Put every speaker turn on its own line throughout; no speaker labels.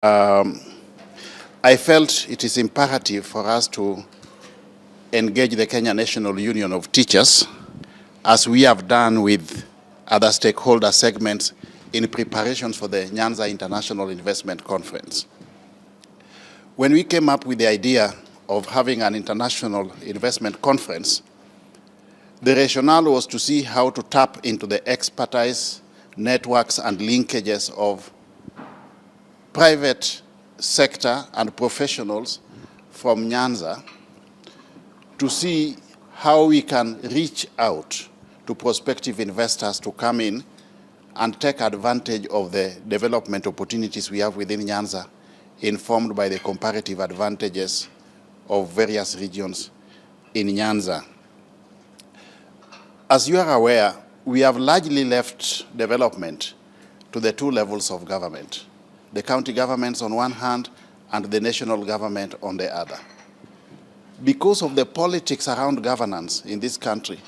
I felt it is imperative for us to engage the Kenya National Union of Teachers, as we have done with other stakeholder segments in preparations for the Nyanza International Investment Conference. When we came up with the idea of having an international investment conference, the rationale was to see how to tap into the expertise, networks, and linkages of private sector and professionals from Nyanza to see how we can reach out to prospective investors to come in and take advantage of the development opportunities we have within Nyanza, informed by the comparative advantages of various regions in Nyanza. As you are aware, we have largely left development to the two levels of government, the county governments on one hand and the national government on the other. Because of the politics around governance in this country,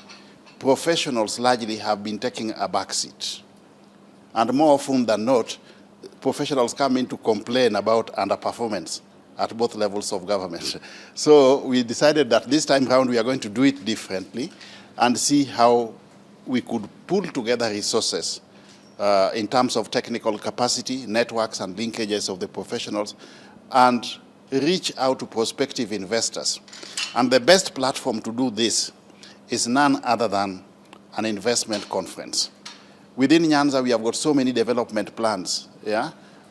professionals largely have been taking a backseat. And more often than not, professionals come in to complain about underperformance at both levels of government. So we decided that this time around we are going to do it differently and see how we could pull together resources in terms of technical capacity, networks and linkages of the professionals, and reach out to prospective investors. And the best platform to do this is none other than an investment conference. Within Nyanza, we have got so many development plans,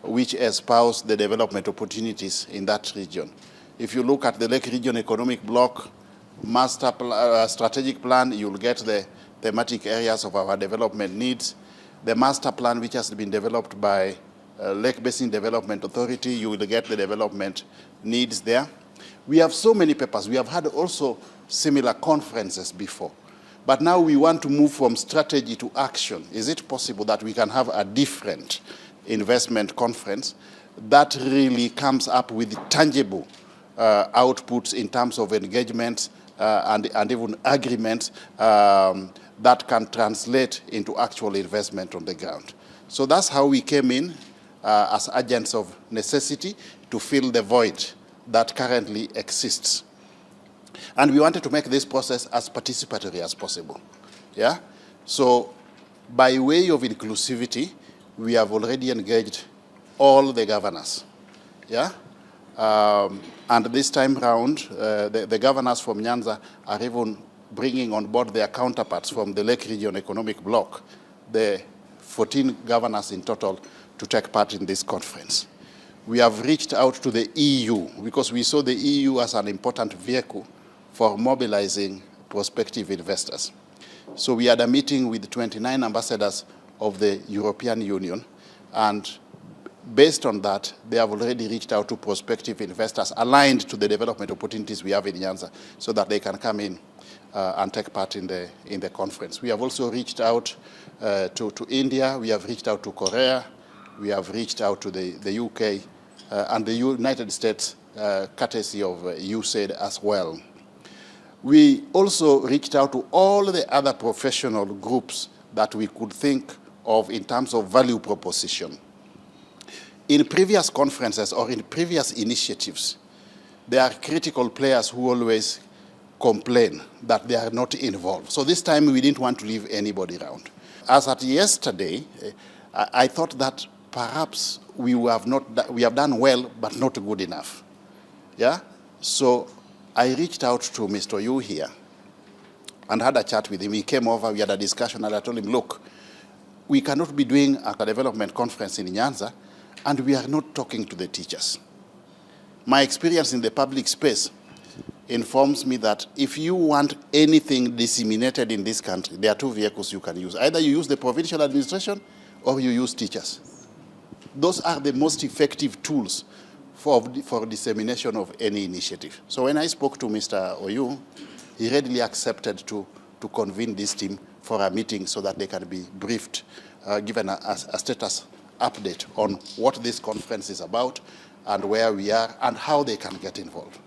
which espouse the development opportunities in that region. If you look at the Lake Region Economic Bloc strategic plan, you'll get the thematic areas of our development needs. The master plan, which has been developed by Lake Basin Development Authority, you will get the development needs there. We have so many papers. We have had also similar conferences before. But now we want to move from strategy to action. Is it possible that we can have a different investment conference that really comes up with tangible outputs in terms of engagements and even agreements that can translate into actual investment on the ground? So that's how we came in as agents of necessity to fill the void that currently exists. And we wanted to make this process as participatory as possible. So by way of inclusivity, we have already engaged all the governors. And this time round, the governors from Nyanza are even bringing on board their counterparts from the Lake Region Economic Bloc, the 14 governors in total, to take part in this conference. We have reached out to the EU because we saw the EU as an important vehicle for mobilizing prospective investors. So we had a meeting with 29 ambassadors of the European Union, and based on that, they have already reached out to prospective investors aligned to the development opportunities we have in Nyanza so that they can come in and take part in the conference. We have also reached out to India, we have reached out to Korea, we have reached out to the UK and the United States, courtesy of USAID as well. We also reached out to all the other professional groups that we could think of in terms of value proposition. In previous conferences or in previous initiatives, there are critical players who always complain that they are not involved. So this time we didn't want to leave anybody around. As at yesterday, I thought that perhaps we have done well, but not good enough. So I reached out to Mr. Yu here and had a chat with him. He came over, we had a discussion, and I told him, look, we cannot be doing a development conference in Nyanza and we are not talking to the teachers. My experience in the public space informs me that if you want anything disseminated in this country, there are two vehicles you can use. Either you use the provincial administration or you use teachers. Those are the most effective tools for dissemination of any initiative. So when I spoke to Mr. Oyu, he readily accepted to convene this team for a meeting so that they can be briefed, given a status update on what this conference is about and where we are and how they can get involved.